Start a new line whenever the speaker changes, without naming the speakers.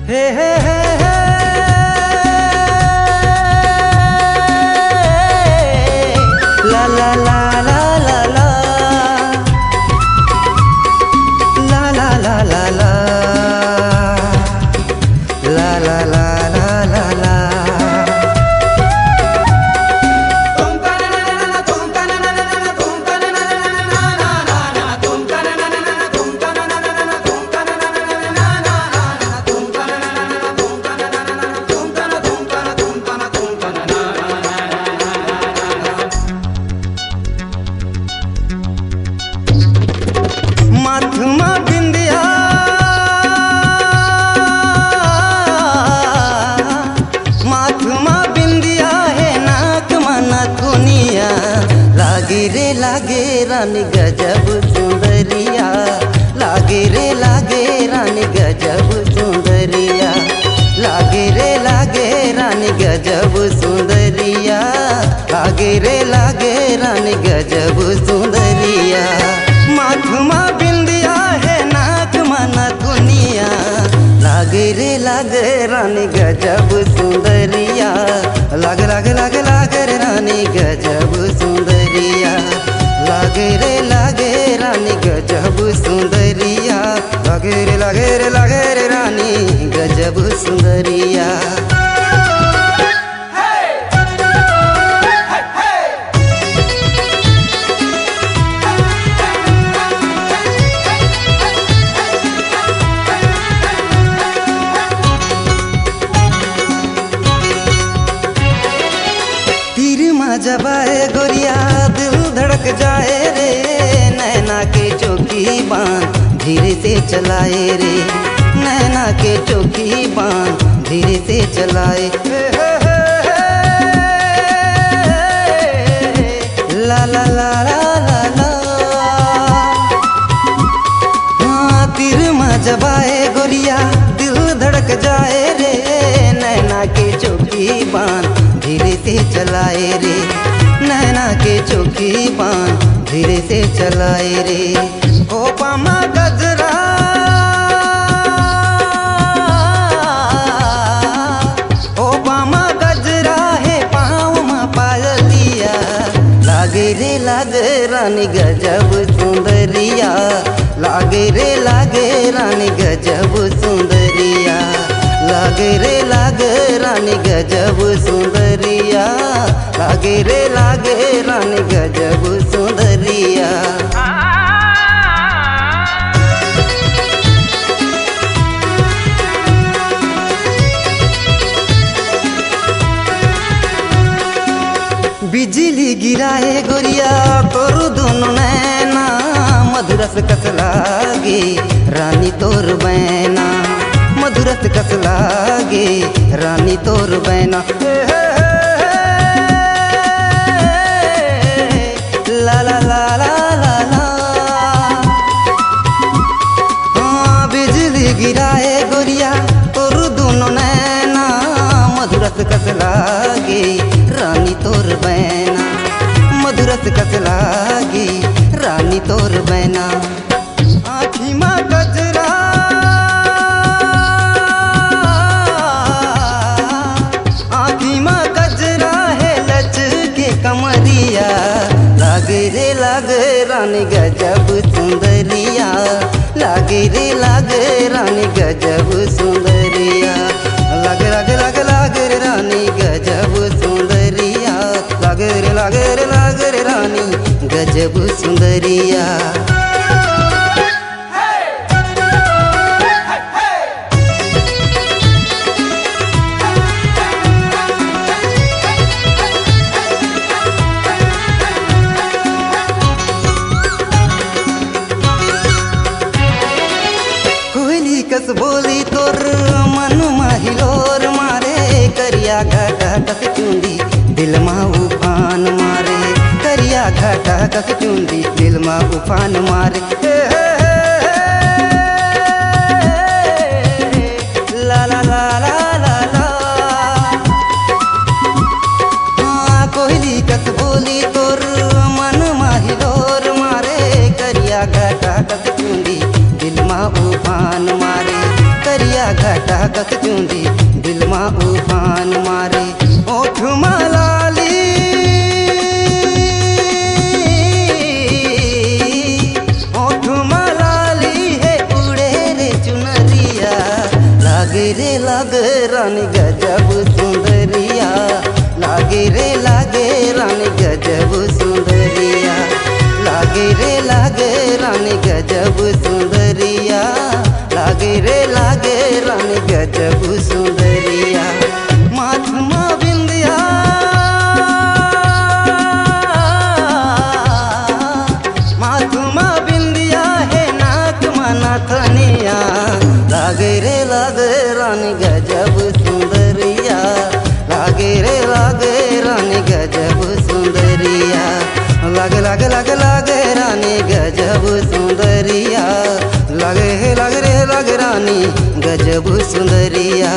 हे हे हे हे ला ला ला ला ला ला ला ला ला ला ला ला ला ला ला ला माथमा बिंदिया माथमा बिंदिया है नाक मना दुनिया लागे रे लागे रानी गजब सुंदरिया लागे रे लागे रानी गजब सुंदरिया लागे रे लागे रानी गजब सुंदरिया लागे रे लागे रानी गजब सुंदरिया माथमा बिंदिया है नाक मना दुनिया लागे रे लागे रानी गजब सुंदरिया लागे लागे लागे लागे रे रानी गजब सुंदरिया लागे रे लागे रानी गजब सुंदरिया लागे रे रानी गजब सुंदरिया। जब आए गोरिया दिल धड़क जाए रे नैना के चौकी बांध धीरे से चलाए रे नैना के चौकी बांध धीरे से चलाए ला ला ला ला ला ला हाँ तीर में जब आए गोरिया दिल धड़क जाए रे नैना के चौकी बांध धीरे से चलाए रे नैना के चौकी बांध धीरे से चलाए रे ओ पामा गजरा ओ पामा गजरा है पाँव में पायलिया लागे रे लागे रानी गजब सुंदरिया लागे रे लागे रानी गजब सुंदरिया लागे रे लागे रानी गजब सुंदरिया लागे रे लागे रानी गजब सुंदरिया। बिजली गिराए गोरिया तोर दोनों नैना मधुरस कस लागे रानी तोर बैना मधुरस कस लागे रानी तोर बैना ला ला ला ला ला ला हाँ बिजली गिराए गोरिया तोर दोनों नैना मधुरस कस लागे रानी तोर बैना मधुरस कस लागे रानी तोर बैना आँखी माँ गजरा कमरिया लागे रे लागे रानी गजब सुंदरिया लागे रे लागे रानी गजब सुंदरिया लागे लागे लागे लागे रे रानी गजब सुंदरिया लागे रे रानी गजब सुंदरिया। कस बोली तोर मन महिलोर मारे करिया घाटा कस चुंदी दिल मा उफान मारे करिया घाटा कस चुंदी दिल मा उफान मारे ला ला ला ला ला ला हाँ कोहली कस बोली तोर मन महिलोर मारे करिया घाटा कस चुंदी दिल मा उफान मारे करिया घाटा गजरा कस चूंदी दिल मां उफान मारे। ओठ लाली ओठ लाली है उड़े रे चुनरिया लागे रे लागे रानी गजब सुंदरिया लागे रे लागे रानी गजब सुंदरिया लागे रे लागे रानी गजब सुंदरिया लागे रे लागे रानी गजब सुंदरिया। माथमा बिंदिया माथमा बिंदिया है नाक मना थनिया लागे रे लागे रानी गजब सुंदरिया लागे रे लागे रानी गजब सुंदरिया लागे लागे लागे लागे रानी गजब सुंदरिया लागे रे लागे रानी गजब सुंदरिया।